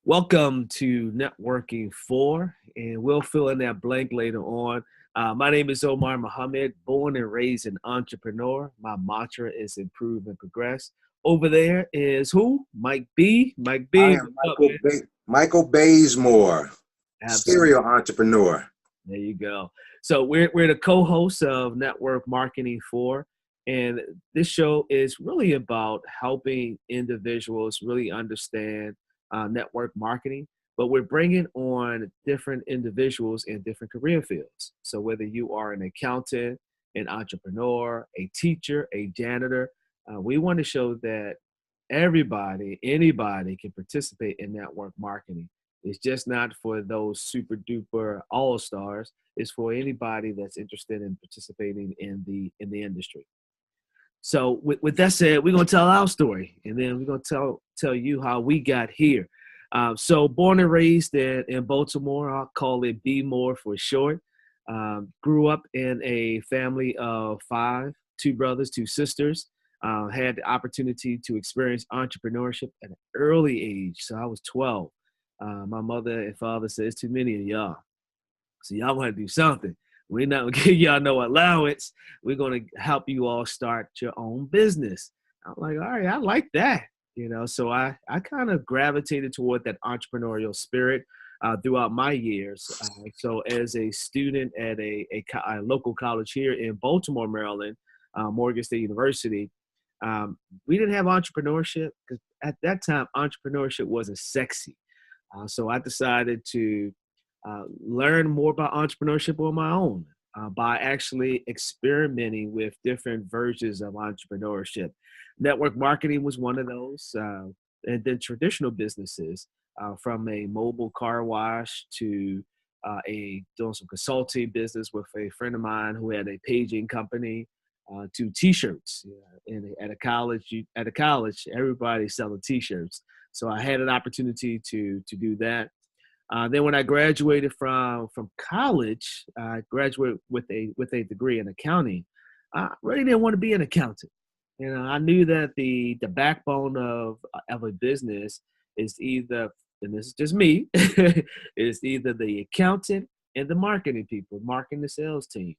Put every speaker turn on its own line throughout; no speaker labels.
Welcome to Networking 4, and we'll fill in that blank later on. My name is Omar Muhammad, born and raised an entrepreneur. My mantra is improve and progress. Over there is who? Mike B. Mike
I
B,
am
what's up, man?
Michael Bazemore, serial
Absolutely.
entrepreneur.
There you go. So we're the co-hosts of Network Marketing 4, and this show is really about helping individuals really understand network marketing. But we're bringing on different individuals in different career fields. So whether you are an accountant, an entrepreneur, a teacher, a janitor, we want to show that everybody, anybody can participate in network marketing. It's just not for those super duper all stars. It's for anybody that's interested in participating in the industry. So with that said, we're gonna tell our story, and then we're gonna tell you how we got here. So born and raised in Baltimore, I'll call it B More for short. Grew up in a family of five, two brothers, two sisters. Had the opportunity to experience entrepreneurship at an early age. So I was 12. My mother and father said, "It's too many of y'all. So y'all want to do something. We're not gonna give y'all no allowance. We're gonna help you all start your own business." I'm like, all right, I like that. So I kind of gravitated toward that entrepreneurial spirit throughout my years. So as a student at a local college here in Baltimore, Maryland, Morgan State University, we didn't have entrepreneurship because at that time entrepreneurship wasn't sexy. So I decided to learn more about entrepreneurship on my own by actually experimenting with different versions of entrepreneurship. Network marketing was one of those, and then traditional businesses, from a mobile car wash to a doing some consulting business with a friend of mine who had a paging company. To T-shirts, and at a college, everybody's selling T-shirts. So I had an opportunity to do that. Then when I graduated from college, I graduated with a degree in accounting. I really didn't want to be an accountant. I knew that the backbone of a business is either, and this is just me, is either the accountant and the marketing people, marketing the sales team.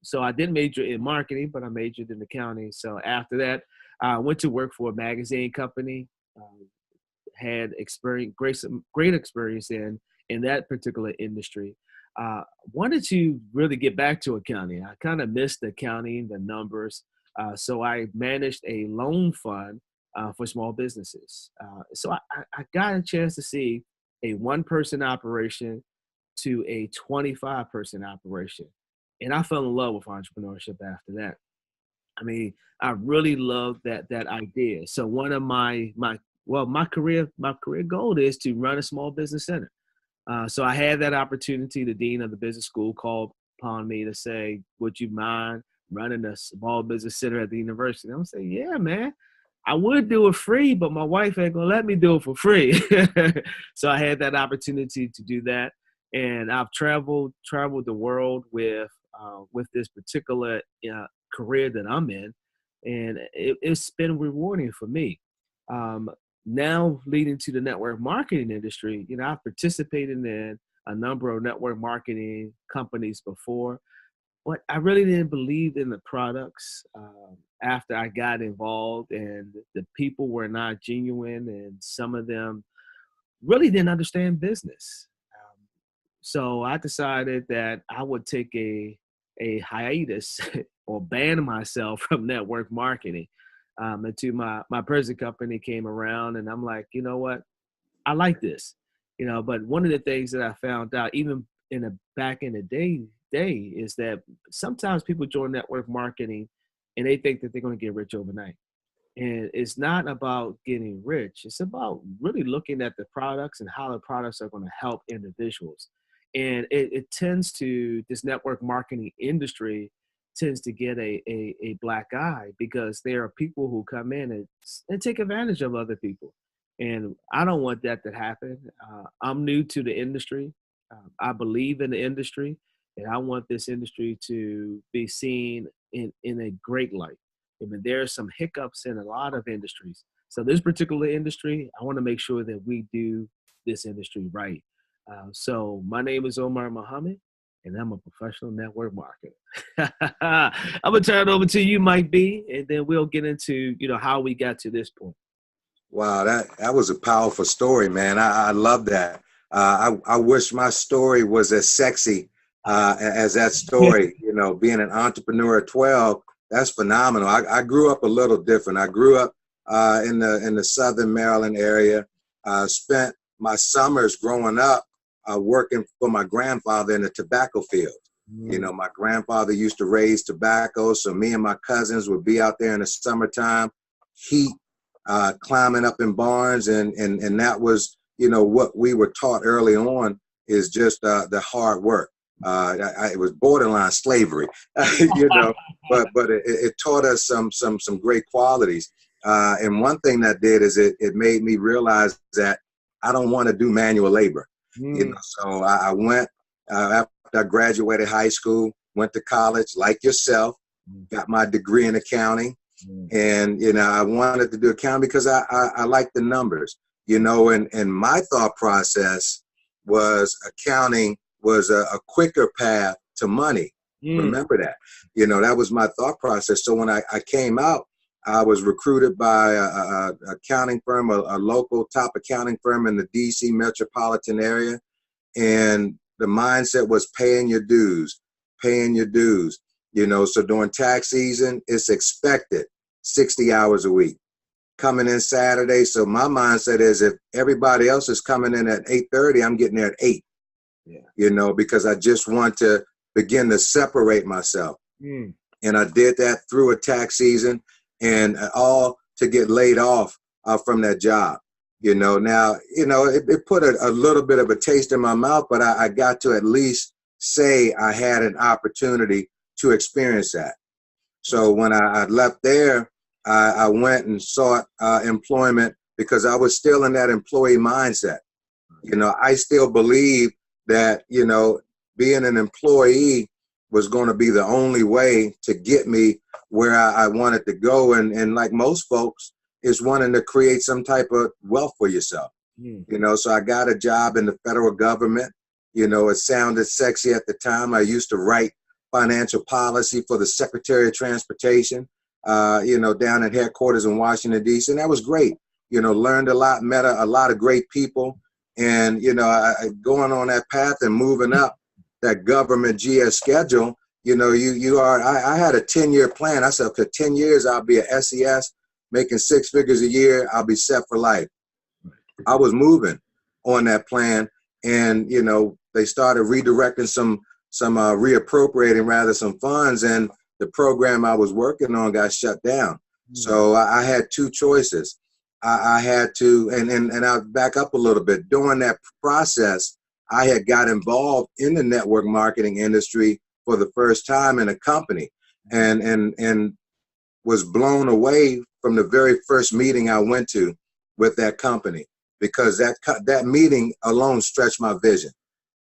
So I didn't major in marketing, but I majored in accounting. So after that, I went to work for a magazine company. Had experience, great experience in that particular industry. Wanted to really get back to accounting. I kind of missed accounting, the numbers. So I managed a loan fund for small businesses. So I got a chance to see a one-person operation to a 25-person operation. And I fell in love with entrepreneurship after that. I mean, I really love that idea. So one of my career goal is to run a small business center. So I had that opportunity. The dean of the business school called upon me to say, "Would you mind running a small business center at the university?" I'm saying, "Yeah, man. I would do it free, but my wife ain't gonna let me do it for free." So I had that opportunity to do that, and I've traveled the world with this particular career that I'm in, and it's been rewarding for me. Um, Now leading to the network marketing industry, I've participated in a number of network marketing companies before, but I really didn't believe in the products after I got involved, and the people were not genuine, and some of them really didn't understand business. So I decided that I would take a hiatus or ban myself from network marketing until my present company came around, and I'm like, you know what, I like this, But one of the things that I found out, even back in the day, is that sometimes people join network marketing and they think that they're going to get rich overnight. And it's not about getting rich. It's about really looking at the products and how the products are going to help individuals. And it tends to, this network marketing industry tends to get a black eye because there are people who come in and take advantage of other people. And I don't want that to happen. I'm new to the industry. I believe in the industry, and I want this industry to be seen in a great light. I mean, there are some hiccups in a lot of industries. So this particular industry, I want to make sure that we do this industry right. So my name is Omar Muhammad, and I'm a professional network marketer. I'm gonna turn it over to you, Mike B, and then we'll get into how we got to this point.
Wow, that was a powerful story, man. I love that. I wish my story was as sexy as that story. Being an entrepreneur at 12, that's phenomenal. I grew up a little different. I grew up in the Southern Maryland area. Spent my summers growing up working for my grandfather in the tobacco field. My grandfather used to raise tobacco, so me and my cousins would be out there in the summertime, heat, climbing up in barns, and that was what we were taught early on is just the hard work. It was borderline slavery, but it taught us some great qualities. And one thing that did is it made me realize that I don't want to do manual labor. So I went after I graduated high school, went to college like yourself, got my degree in accounting. And, I wanted to do accounting because I like the numbers, and my thought process was accounting was a quicker path to money. Remember that, that was my thought process. So when I came out, I was recruited by a accounting firm, a local top accounting firm in the DC metropolitan area. And the mindset was paying your dues. So during tax season, it's expected 60 hours a week, coming in Saturday. So my mindset is if everybody else is coming in at 8:30, I'm getting there at 8, because I just want to begin to separate myself. And I did that through a tax season and all to get laid off from that job. Now, it put a little bit of a taste in my mouth, but I got to at least say I had an opportunity to experience that. So when I left there, I went and sought employment because I was still in that employee mindset. I still believe that, being an employee was going to be the only way to get me where I wanted to go. And like most folks, is wanting to create some type of wealth for yourself. So I got a job in the federal government. It sounded sexy at the time. I used to write financial policy for the Secretary of Transportation, down at headquarters in Washington, D.C. And that was great. Learned a lot, met a lot of great people. And, going on that path and moving up that government GS schedule, I had a 10-year plan. I said, okay, 10 years, I'll be a SES, making 6 figures a year. I'll be set for life. I was moving on that plan. And, they started redirecting some reappropriating rather some funds, and the program I was working on got shut down. So I had two choices. I had to, and I'll back up a little bit. During that process, I had got involved in the network marketing industry for the first time in a company, and was blown away from the very first meeting I went to with that company, because that meeting alone stretched my vision.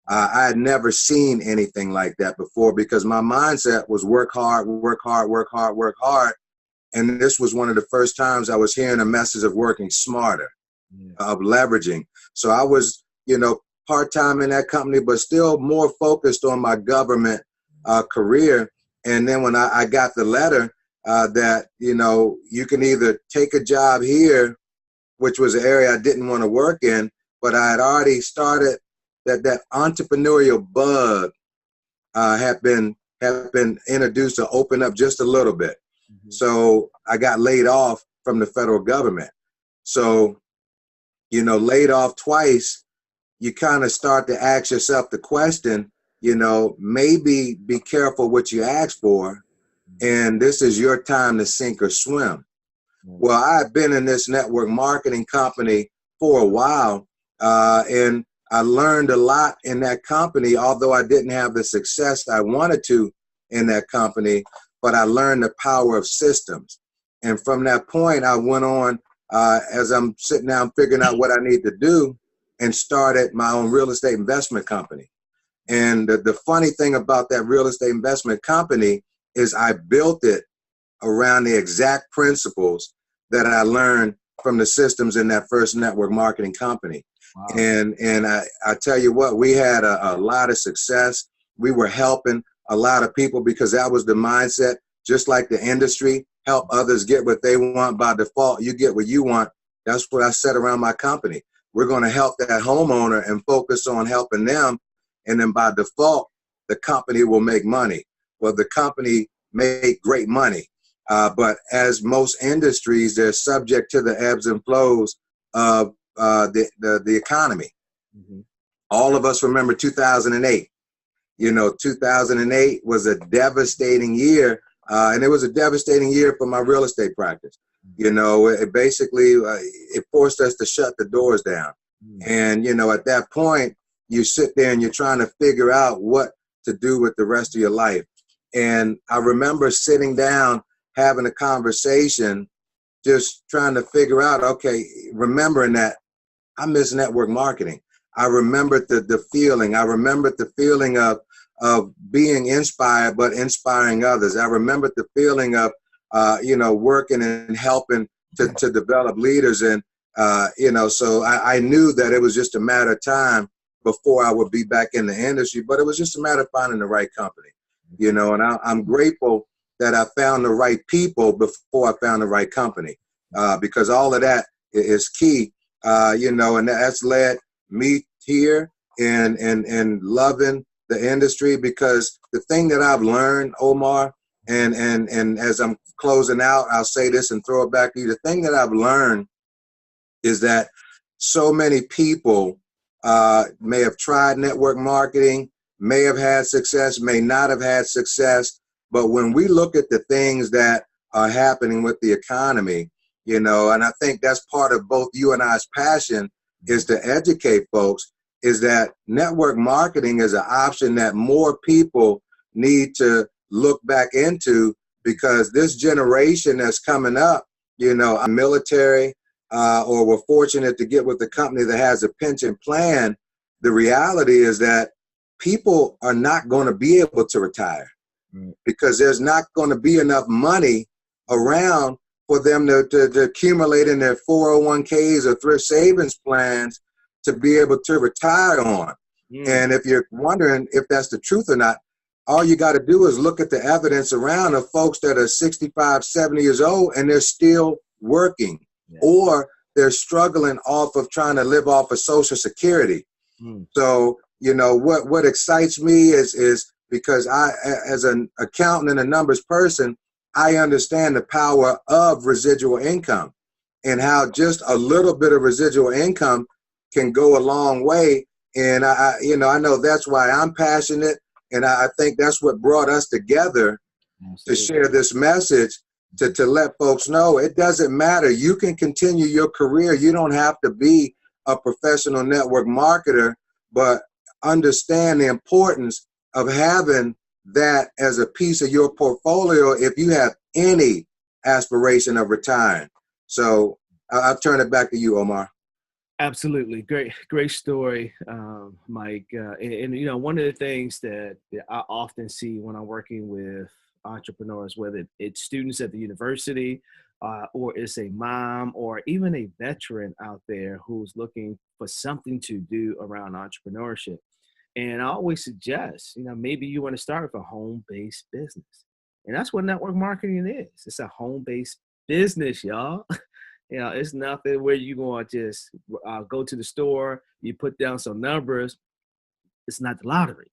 I had never seen anything like that before, because my mindset was work hard, work hard, work hard, work hard. And this was one of the first times I was hearing a message of working smarter, of leveraging. So I was, part-time in that company, but still more focused on my government career. And then when I got the letter that, you can either take a job here, which was an area I didn't want to work in, but I had already started that entrepreneurial bug had been introduced to open up just a little bit. So I got laid off from the federal government. So, laid off twice, you kind of start to ask yourself the question, maybe be careful what you ask for, and this is your time to sink or swim. Well, I've been in this network marketing company for a while, and I learned a lot in that company, although I didn't have the success I wanted to in that company, but I learned the power of systems. And from that point, I went on, as I'm sitting down figuring out what I need to do, and started my own real estate investment company. And the funny thing about that real estate investment company is I built it around the exact principles that I learned from the systems in that first network marketing company.
Wow.
And I tell you what, we had a lot of success. We were helping a lot of people because that was the mindset. Just like the industry, help others get what they want. By default, you get what you want. That's what I said around my company. We're going to help that homeowner and focus on helping them. And then by default, the company will make money. Well, the company made great money. But as most industries, they're subject to the ebbs and flows of the economy.
Mm-hmm.
All of us remember 2008. 2008 was a devastating year. And it was a devastating year for my real estate practice. It basically, it forced us to shut the doors down. And, at that point, you sit there and you're trying to figure out what to do with the rest of your life. And I remember sitting down, having a conversation, just trying to figure out, okay, remembering that I miss network marketing. I remembered the feeling. I remembered the feeling of being inspired, but inspiring others. I remembered the feeling of, working and helping to develop leaders. And, so I knew that it was just a matter of time before I would be back in the industry, but it was just a matter of finding the right company, and I'm grateful that I found the right people before I found the right company, because all of that is key, and that's led me here and loving the industry. Because the thing that I've learned, Omar, and as I'm closing out, I'll say this and throw it back to you. The thing that I've learned is that so many people may have tried network marketing, may have had success, may not have had success. But when we look at the things that are happening with the economy, and I think that's part of both you and I's passion, is to educate folks, is that network marketing is an option that more people need to look back into, because this generation that's coming up, military, or we're fortunate to get with a company that has a pension plan. The reality is that people are not going to be able to retire, because there's not going to be enough money around for them to accumulate in their 401ks or thrift savings plans to be able to retire on. And if you're wondering if that's the truth or not, all you got to do is look at the evidence around of folks that are 65, 70 years old and they're still working, or they're struggling off of trying to live off of Social Security. So, what excites me is because I, as an accountant and a numbers person, I understand the power of residual income and how just a little bit of residual income can go a long way. And I know that's why I'm passionate. And I think that's what brought us together. Absolutely. To share this message, to let folks know it doesn't matter. You can continue your career. You don't have to be a professional network marketer, but understand the importance of having that as a piece of your portfolio if you have any aspiration of retiring. So I'll turn it back to you, Omar.
Absolutely. Great story, Mike. And one of the things that I often see when I'm working with entrepreneurs, whether it's students at the university, or it's a mom or even a veteran out there who's looking for something to do around entrepreneurship. And I always suggest, maybe you want to start with a home-based business. And that's what network marketing is. It's a home-based business, y'all. It's nothing where you're going to just go to the store, you put down some numbers. It's not the lottery,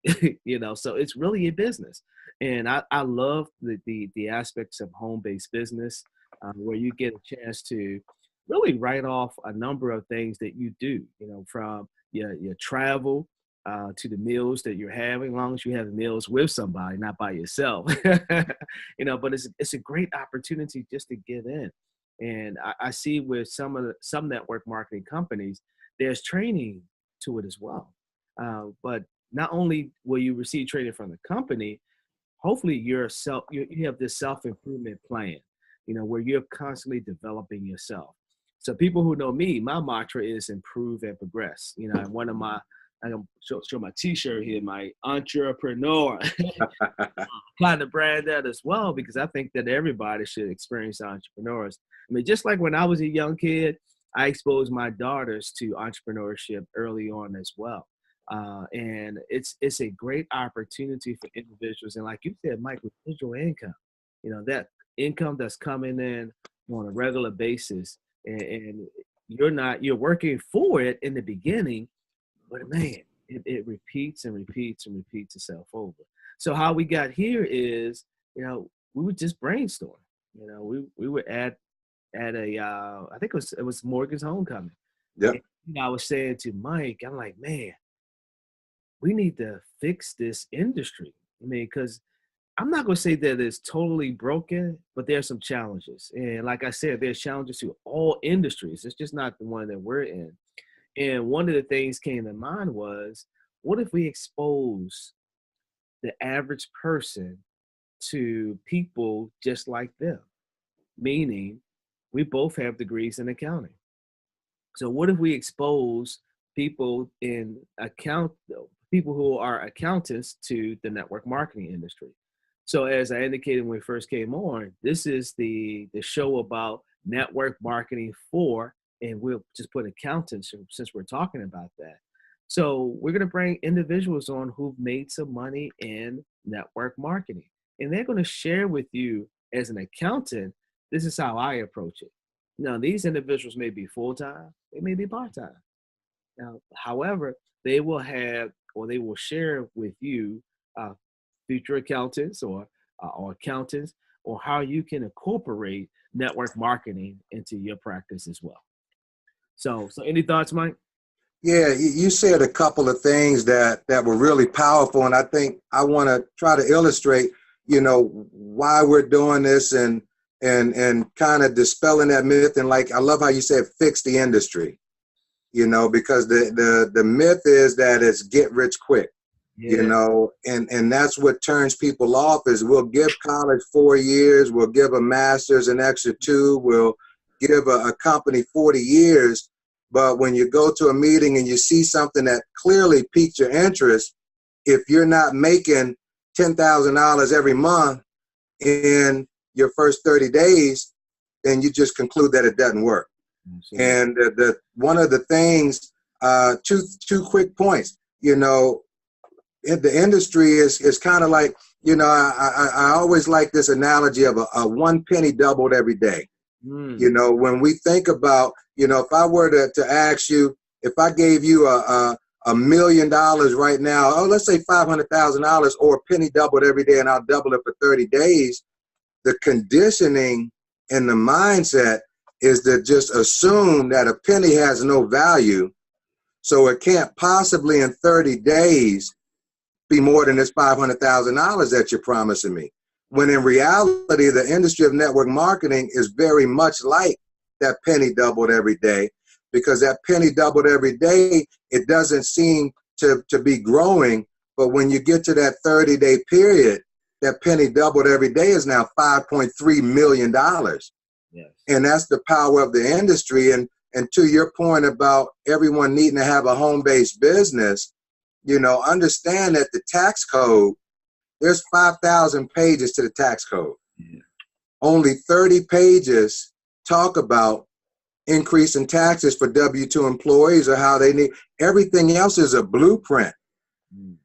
so it's really a business. And I love the aspects of home-based business, where you get a chance to really write off a number of things that you do, from your travel to the meals that you're having, as long as you have meals with somebody, not by yourself, but it's a great opportunity just to get in. And I see with some network marketing companies, there's training to it as well. But not only will you receive training from the company, hopefully you have this self-improvement plan, where you're constantly developing yourself. So people who know me, my mantra is improve and progress. And one of my, I'm going to show my t-shirt here, my entrepreneur. Trying to brand that as well, because I think that everybody should experience entrepreneurs. I mean, just like when I was a young kid, I exposed my daughters to entrepreneurship early on as well. And it's a great opportunity for individuals. And like you said, Mike, residual income, that income that's coming in on a regular basis, and you're working for it in the beginning, but man, it repeats and repeats and repeats itself over. So how we got here is, we would just brainstorm. We were at a I think it was Morgan's homecoming.
Yep.
And I was saying to Mike, I'm like, man, we need to fix this industry. I mean, because I'm not going to say that it's totally broken, but there's some challenges. And like I said, there's challenges to all industries. It's just not the one that we're in. And one of the things came to mind was, what if we expose the average person to people just like them? Meaning, we both have degrees in accounting. So what if we expose people people who are accountants to the network marketing industry? So as I indicated when we first came on, this is the show about network marketing for, and we'll just put accountants since we're talking about that. So we're going to bring individuals on who've made some money in network marketing, and they're going to share with you as an accountant, this is how I approach it. Now, these individuals may be full-time, they may be part-time. Now, however, they will have, or they will share with you, future accountants or accountants, or how you can incorporate network marketing into your practice as well. So any thoughts, Mike?
Yeah, you said a couple of things that were really powerful, and I think I want to try to illustrate, why we're doing this and kind of dispelling that myth. And like, I love how you said fix the industry, because the myth is that it's get rich quick. Yeah. And that's what turns people off is we'll give college 4 years, we'll give a master's an extra 2, we'll give a company 40 years. But when you go to a meeting and you see something that clearly piqued your interest, if you're not making $10,000 every month in your first 30 days, then you just conclude that it doesn't work. Absolutely. And the one of the things, two quick points, the industry is kind of like, I always like this analogy of a 1 penny doubled every day. When we think about, if I were to ask you, if I gave you $1 million right now, let's say $500,000 or a penny doubled every day, and I'll double it for 30 days, the conditioning and the mindset is to just assume that a penny has no value. So it can't possibly in 30 days be more than this $500,000 that you're promising me. When in reality, the industry of network marketing is very much like that penny doubled every day, because that penny doubled every day, it doesn't seem to be growing. But when you get to that 30-day period, that penny doubled every day is now $5.3 million. Yes. And that's the power of the industry. And to your point about everyone needing to have a home-based business, understand that the tax code, there's 5,000 pages to the tax code. Yeah. Only 30 pages talk about increasing taxes for W-2 employees or how they need. Everything else is a blueprint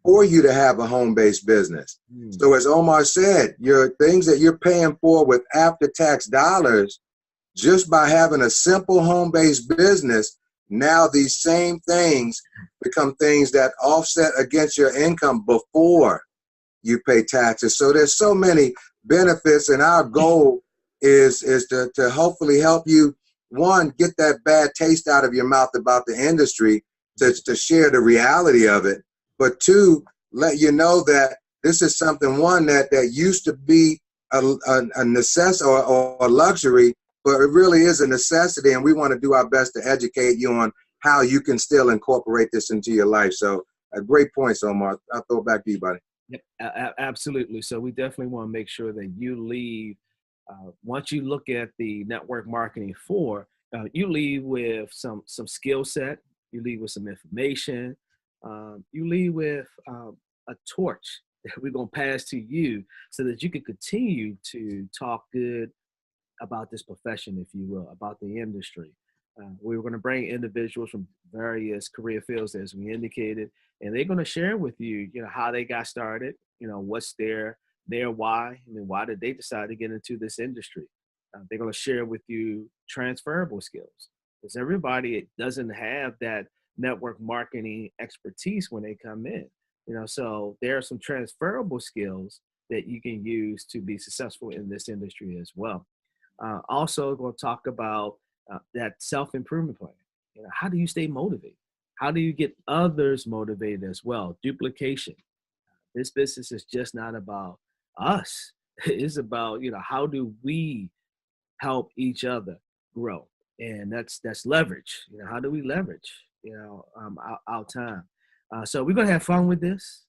for you to have a home-based business. So as Omar said, your things that you're paying for with after-tax dollars, just by having a simple home-based business, now these same things become things that offset against your income before you pay taxes. So there's so many benefits, and our goal is to hopefully help you, one, get that bad taste out of your mouth about the industry, to share the reality of it, but two, let you know that this is something, one, that used to be a necessity or a luxury, but it really is a necessity, and we want to do our best to educate you on how you can still incorporate this into your life. So great points, Omar. I'll throw it back to you, buddy.
Yep, absolutely. So we definitely want to make sure that you leave, once you look at the network marketing for, you leave with some skill set, you leave with some information, you leave with a torch that we're going to pass to you so that you can continue to talk good about this profession, if you will, about the industry. We were going to bring individuals from various career fields, as we indicated, and they're going to share with you, how they got started, what's their why. I mean, why did they decide to get into this industry? They're going to share with you transferable skills, because everybody doesn't have that network marketing expertise when they come in. So there are some transferable skills that you can use to be successful in this industry as well. Also, going to talk about that self-improvement plan. How do you stay motivated? How do you get others motivated as well? Duplication. This business is just not about us. It's about, how do we help each other grow? And that's leverage. How do we leverage, our time? So we're going to have fun with this.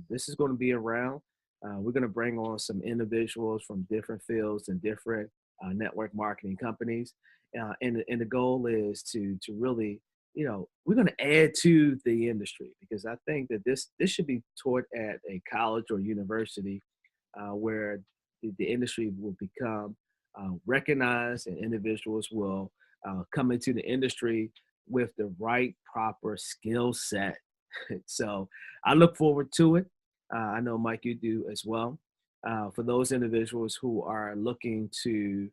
This is going to be around. We're going to bring on some individuals from different fields and different network marketing companies. And the goal is to really, we're going to add to the industry, because I think that this should be taught at a college or university where the industry will become recognized, and individuals will come into the industry with the right, proper skill set. So I look forward to it. I know, Mike, you do as well. For those individuals who are looking to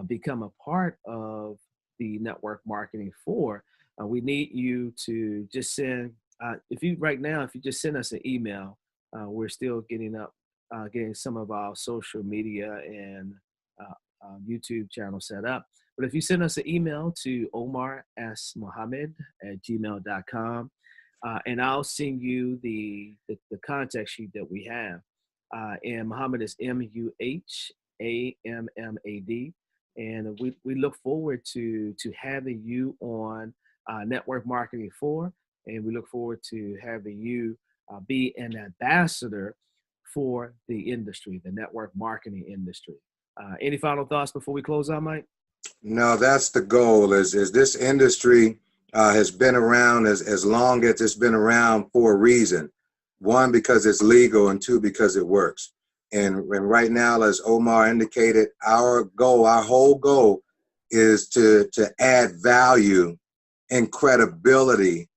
become a part of the network marketing for, we need you to just send, if you just send us an email, we're still getting some of our social media and YouTube channel set up. But if you send us an email to omarsmohammed@gmail.com, and I'll send you the contact sheet that we have. And Muhammad is Muhammad, and we look forward to having you on Network Marketing 4, and we look forward to having you be an ambassador for the industry, the network marketing industry. Any final thoughts before we close out, Mike?
No, that's the goal. Is this industry has been around as long as it's been around for a reason. One, because it's legal, and two, because it works. And right now, as Omar indicated, our whole goal is to add value and credibility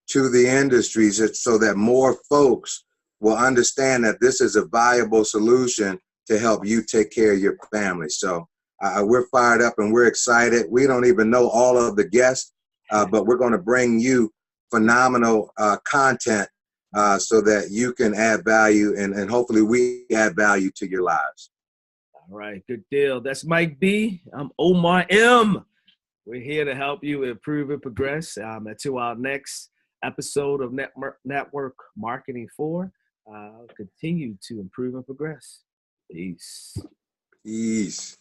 to the industry, so that more folks will understand that this is a viable solution to help you take care of your family. So we're fired up and we're excited. We don't even know all of the guests, but we're going to bring you phenomenal content so that you can add value, and hopefully we add value to your lives.
All right, good deal. That's Mike B. I'm Omar M. We're here to help you improve and progress. To our next episode of Network Marketing 4. Continue to improve and progress. Peace.
Peace.